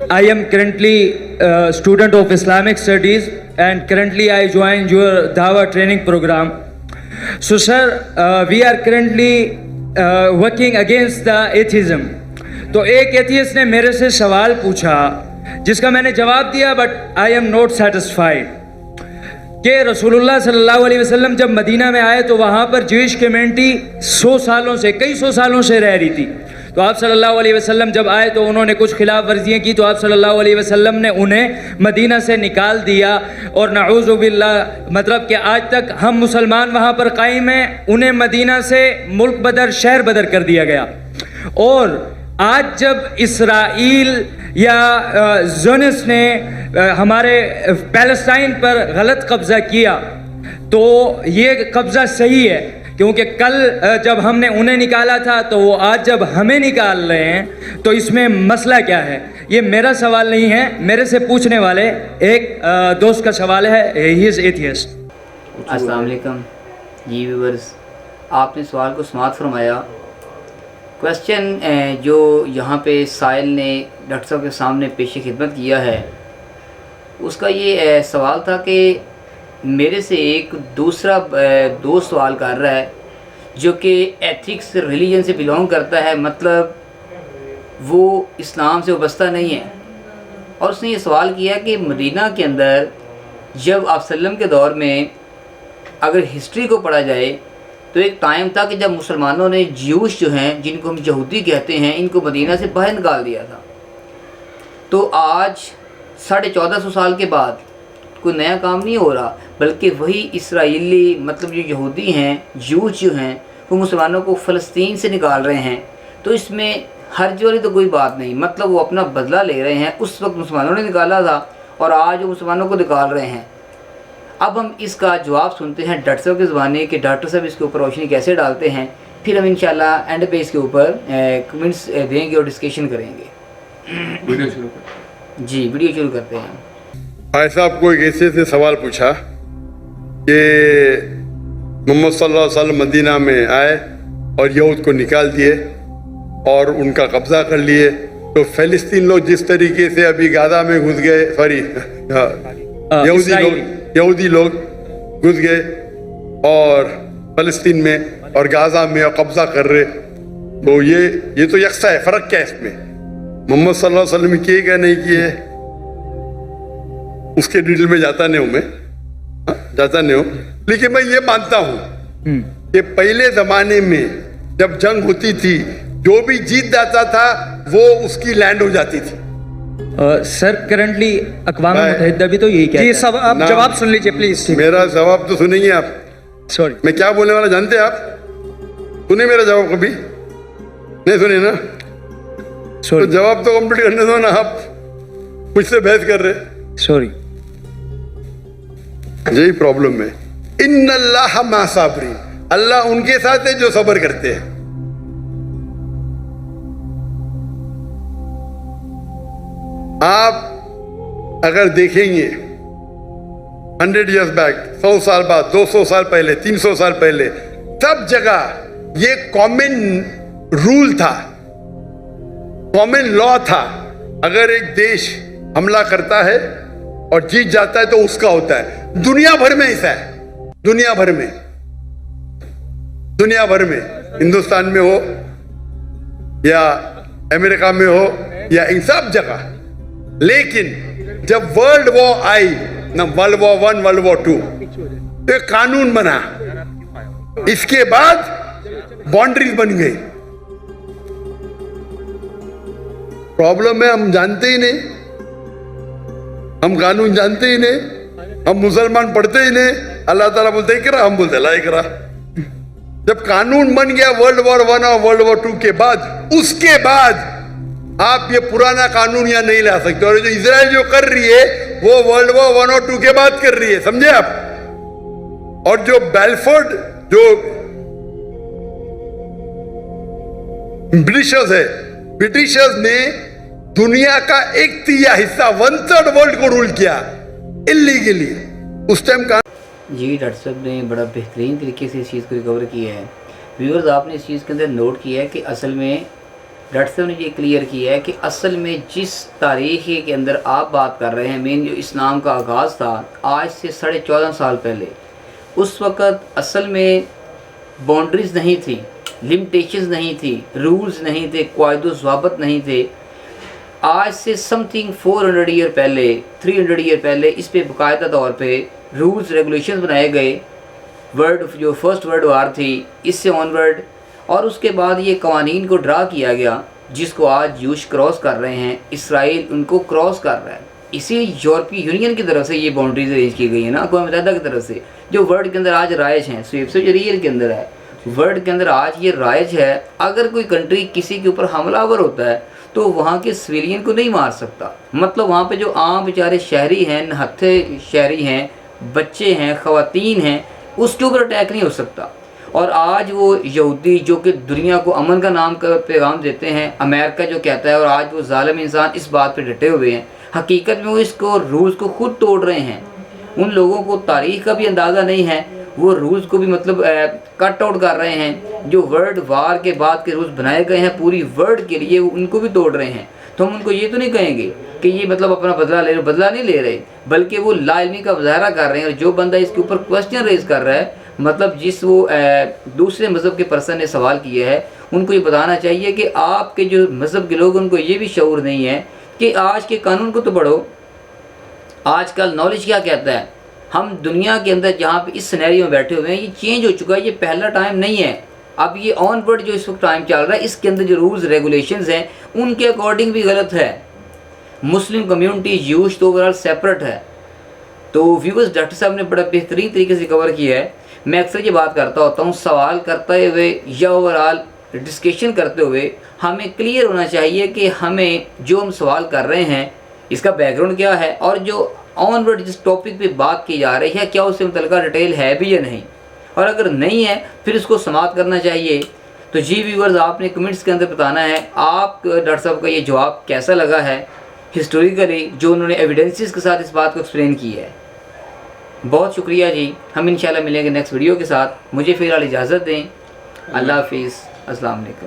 I am currently a student of Islamic Studies, and currently I joined your Dawa training program. So sir, we are currently working against the atheism. तो एक atheist ने मेरे से सवाल पूछा जिसका मैंने जवाब दिया, but I am not satisfied कि रसूलुल्लाह सल्लल्लाहु अलैहि वसल्लम जब मदीना में आए तो वहाँ पर ज्यूइश कम्युनिटी कई सौ सालों से रह रही थी। तो आप सल्लल्लाहु अलैहि वसल्लम जब आए तो उन्होंने कुछ खिलाफ वर्जियाँ की, तो आप सल्लल्लाहु अलैहि वसल्लम ने उन्हें मदीना से निकाल दिया। और नऊज़ु बिल्लाह, मतलब कि आज तक हम मुसलमान वहाँ पर कायम हैं, उन्हें मदीना से मुल्क बदर, शहर बदर कर दिया गया। और आज जब इसराइल या ज़ोनिस्ट ने हमारे पैलेस्टाइन पर गलत कब्ज़ा किया, तो ये कब्ज़ा सही है, क्योंकि कल जब हमने उन्हें निकाला था तो वो आज जब हमें निकाल रहे हैं, तो इसमें मसला क्या है? ये मेरा सवाल नहीं है, मेरे से पूछने वाले एक दोस्त का सवाल है, ही इज़ एथियस्ट। अस्सलाम वालेकुम जी व्यूअर्स, आपने सवाल को समाअत फरमाया। क्वेश्चन जो यहाँ पे साहिल ने डॉक्टर साहब के सामने पेश खिदमत किया है, उसका ये सवाल था कि मेरे से एक दूसरा दोस्त सवाल कर रहा है जो कि एथिक्स रिलीजन से बिलोंग करता है, मतलब वो इस्लाम से वाबस्ता नहीं है। और उसने ये सवाल किया कि मदीना के अंदर जब आप सल्लम के दौर में अगर हिस्ट्री को पढ़ा जाए तो एक टाइम था कि जब मुसलमानों ने ज्यूश जो हैं, जिनको हम यहूदी कहते हैं, इनको मदीना से बाहर निकाल दिया था। तो आज 1450 साल के बाद कोई नया काम नहीं हो रहा, बल्कि वही इसराइली, मतलब जो यहूदी हैं, ज्यूश जो हैं, वो मुसलमानों को फ़लस्तीन से निकाल रहे हैं। तो इसमें हर्ज वाली तो कोई बात नहीं, मतलब वो अपना बदला ले रहे हैं। उस वक्त मुसलमानों ने निकाला था और आज वो मुसलमानों को निकाल रहे हैं। अब हम इसका जवाब सुनते हैं डॉक्टर साहब की ज़बानी कि डॉक्टर साहब इसके ऊपर रोशनी कैसे डालते हैं, फिर हम इंशाल्लाह एंड पे इसके ऊपर कमेंट्स देंगे और डिस्कशन करेंगे। वीडियो शुरू कर जी, वीडियो शुरू करते हैं। भाई साहब को एक ऐसे से सवाल पूछा कि मोहम्मद सल्लल्लाहु अलैहि वसल्लम मदीना में आए और यहूद को निकाल दिए और उनका कब्जा कर लिए, तो फ़लस्तीन लोग जिस तरीके से अभी गाजा में घुस गए, सॉरी यहूदी लोग घुस गए और फ़लस्तीन में और गाजा में और कब्जा कर रहे, तो ये तो यकसा है। फ़र्क क्या है इसमें? मोहम्मद सल्लल्लाहु अलैहि वसल्लम किए क्या नहीं किए उसके डिटेल में जाता नहीं हूँ, लेकिन मैं ये मानता हूँ कि पहले ज़माने में जब जंग होती थी, जो भी जीत जाता था वो उसकी लैंड हो जाती थी। सर करंटली अक़वाम मुत्तहिदा भी तो यही कहता है। जी सब आप जवाब सुन लीजिए प्लीज। मेरा जवाब तो सुनेंगे आप। सॉरी, मैं क्या बोलने वाला जानते हैं आप? सुने मेरा जवाब कभी? नहीं सुने ना? तो जवाब तो कंप्लीट करने दो ना, आप मुझसे बहस कर रहे। सॉरी, यही प्रॉब्लम है। इन्नल्लाह मा साबिरीन, अल्लाह उनके साथ है जो सब्र करते हैं। आप अगर देखेंगे 100 years बैक, 100 साल बाद, 200 साल पहले, 300 साल पहले, सब जगह ये कॉमन रूल था, कॉमन लॉ था। अगर एक देश हमला करता है और जीत जाता है तो उसका होता है। दुनिया भर में ऐसा है, दुनिया भर में, हिंदुस्तान में हो या अमेरिका में हो या इन सब जगह। लेकिन जब वर्ल्ड वॉर आई ना, वर्ल्ड वॉर 1, वर्ल्ड वॉर 2, तो एक कानून बना, इसके बाद बाउंड्रीज बन गई। प्रॉब्लम है हम जानते ही नहीं, हम कानून जानते ही नहीं, हम मुसलमान पढ़ते ही नहीं। अल्लाह ताला बोलते इकरा, हम बोलते ला इकरा। जब कानून बन गया वर्ल्ड वॉर 1 और वर्ल्ड वॉर 2 के बाद, उसके बाद आप ये पुराना कानून यहाँ नहीं ला सकते। और जो इजराइल जो कर रही है वो वर्ल्ड वॉर 1 और 2 के बाद कर रही है, समझे आप? और जो बेलफोर्ड, जो ब्रिटिशर्स ने दुनिया का 1/3 हिस्सा, 1/3 वर्ल्ड को रूल किया इल्लीगली उस टाइम का। जी, डॉक्टर साहब ने बड़ा बेहतरीन तरीके से इस चीज़ को रिकवर किया है। व्यूअर्स, आपने इस चीज़ के अंदर नोट किया है कि असल में डॉक्टर साहब ने ये क्लियर किया है कि असल में जिस तारीख़ के अंदर आप बात कर रहे हैं, मेन जो इस्लाम का आगाज़ था आज से 14.5 साल पहले, उस वक़्त असल में बाउंड्रीज़ नहीं थी, लिमिटेशंस नहीं थी, रूल्स नहीं थे, क़वाइद व ज़वाबित नहीं थे। आज से समथिंग 400 ईयर पहले, 300 ईयर पहले इस पे बाकायदा तौर पे रूल्स रेगुलेशंस बनाए गए। जो फर्स्ट वर्ल्ड वार थी इससे ऑनवर्ड, और उसके बाद ये कवानीन को ड्रा किया गया जिसको आज यूश क्रॉस कर रहे हैं, इसराइल उनको क्रॉस कर रहा है। इसी यूरोपीय यूनियन की तरफ से ये बाउंड्रीज अरेंज की गई है ना, अक़वाम मुत्तहिदा की तरफ से, जो वर्ल्ड के अंदर आज राइज हैं। स्वेप से जो रियल के अंदर है, वर्ल्ड के अंदर आज ये राइज है। अगर कोई कंट्री किसी के ऊपर हमलावर होता है तो वहाँ के सिविलियन को नहीं मार सकता। मतलब वहाँ पे जो आम बेचारे शहरी हैं, नहत्थे शहरी हैं, बच्चे हैं, ख़वातीन हैं, उसके ऊपर अटैक नहीं हो सकता। और आज वो यहूदी जो कि दुनिया को अमन का नाम का पैगाम देते हैं, अमेरिका जो कहता है, और आज वो जालिम इंसान इस बात पे डटे हुए हैं, हकीकत में वो इसको रूल्स को खुद तोड़ रहे हैं। उन लोगों को तारीख़ का भी अंदाज़ा नहीं है, वो रूल्स को भी मतलब कट आउट कर रहे हैं। जो वर्ल्ड वार के बाद के रूल्स बनाए गए हैं पूरी वर्ल्ड के लिए, उनको भी तोड़ रहे हैं। तो हम उनको ये तो नहीं कहेंगे कि ये मतलब अपना बदला नहीं ले रहे, बल्कि वो लाइल्मी का मुजाहरा कर रहे हैं। और जो बंदा इसके ऊपर क्वेश्चन रेज कर रहा है, मतलब जिस वो दूसरे मज़हब के पर्सन ने सवाल किया है, उनको ये बताना चाहिए कि आपके जो मज़हब के लोग, उनको ये भी शऊर नहीं है कि आज के कानून को तो पढ़ो। आजकल नॉलेज क्या कहता है, हम दुनिया के अंदर जहाँ पे इस सिनेरियो में बैठे हुए हैं, ये चेंज हो चुका है, ये पहला टाइम नहीं है। अब ये ऑनवर्ड जो इस वक्त टाइम चल रहा है, इसके अंदर जो रूल्स रेगुलेशंस हैं उनके अकॉर्डिंग भी गलत है। मुस्लिम कम्युनिटी यूश तो ओवरऑल सेपरेट है। तो व्यूअर्स, डॉक्टर साहब ने बड़ा बेहतरीन तरीके से कवर किया है। मैं अक्सर ये बात करता होता हूँ, सवाल करते हुए या ओवरऑल डिस्कशन करते हुए हमें क्लियर होना चाहिए कि हमें जो हम सवाल कर रहे हैं इसका बैकग्राउंड क्या है, और जो ऑनवर्ड जिस टॉपिक पे बात की जा रही है क्या उससे मुतल्लिका डिटेल है भी या नहीं, और अगर नहीं है फिर इसको समाप्त करना चाहिए। तो जी व्यूअर्स, आपने कमेंट्स के अंदर बताना है आप डॉक्टर साहब का ये जवाब कैसा लगा है, हिस्टोरिकली जो उन्होंने एविडेंसेस के साथ इस बात को एक्सप्लेन किया है। बहुत शुक्रिया जी। हम इंशाल्लाह मिलेंगे नेक्स्ट वीडियो के साथ। मुझे फ़िलहाल इजाज़त दें। अल्लाह हाफिज़। अस्सलाम वालेकुम।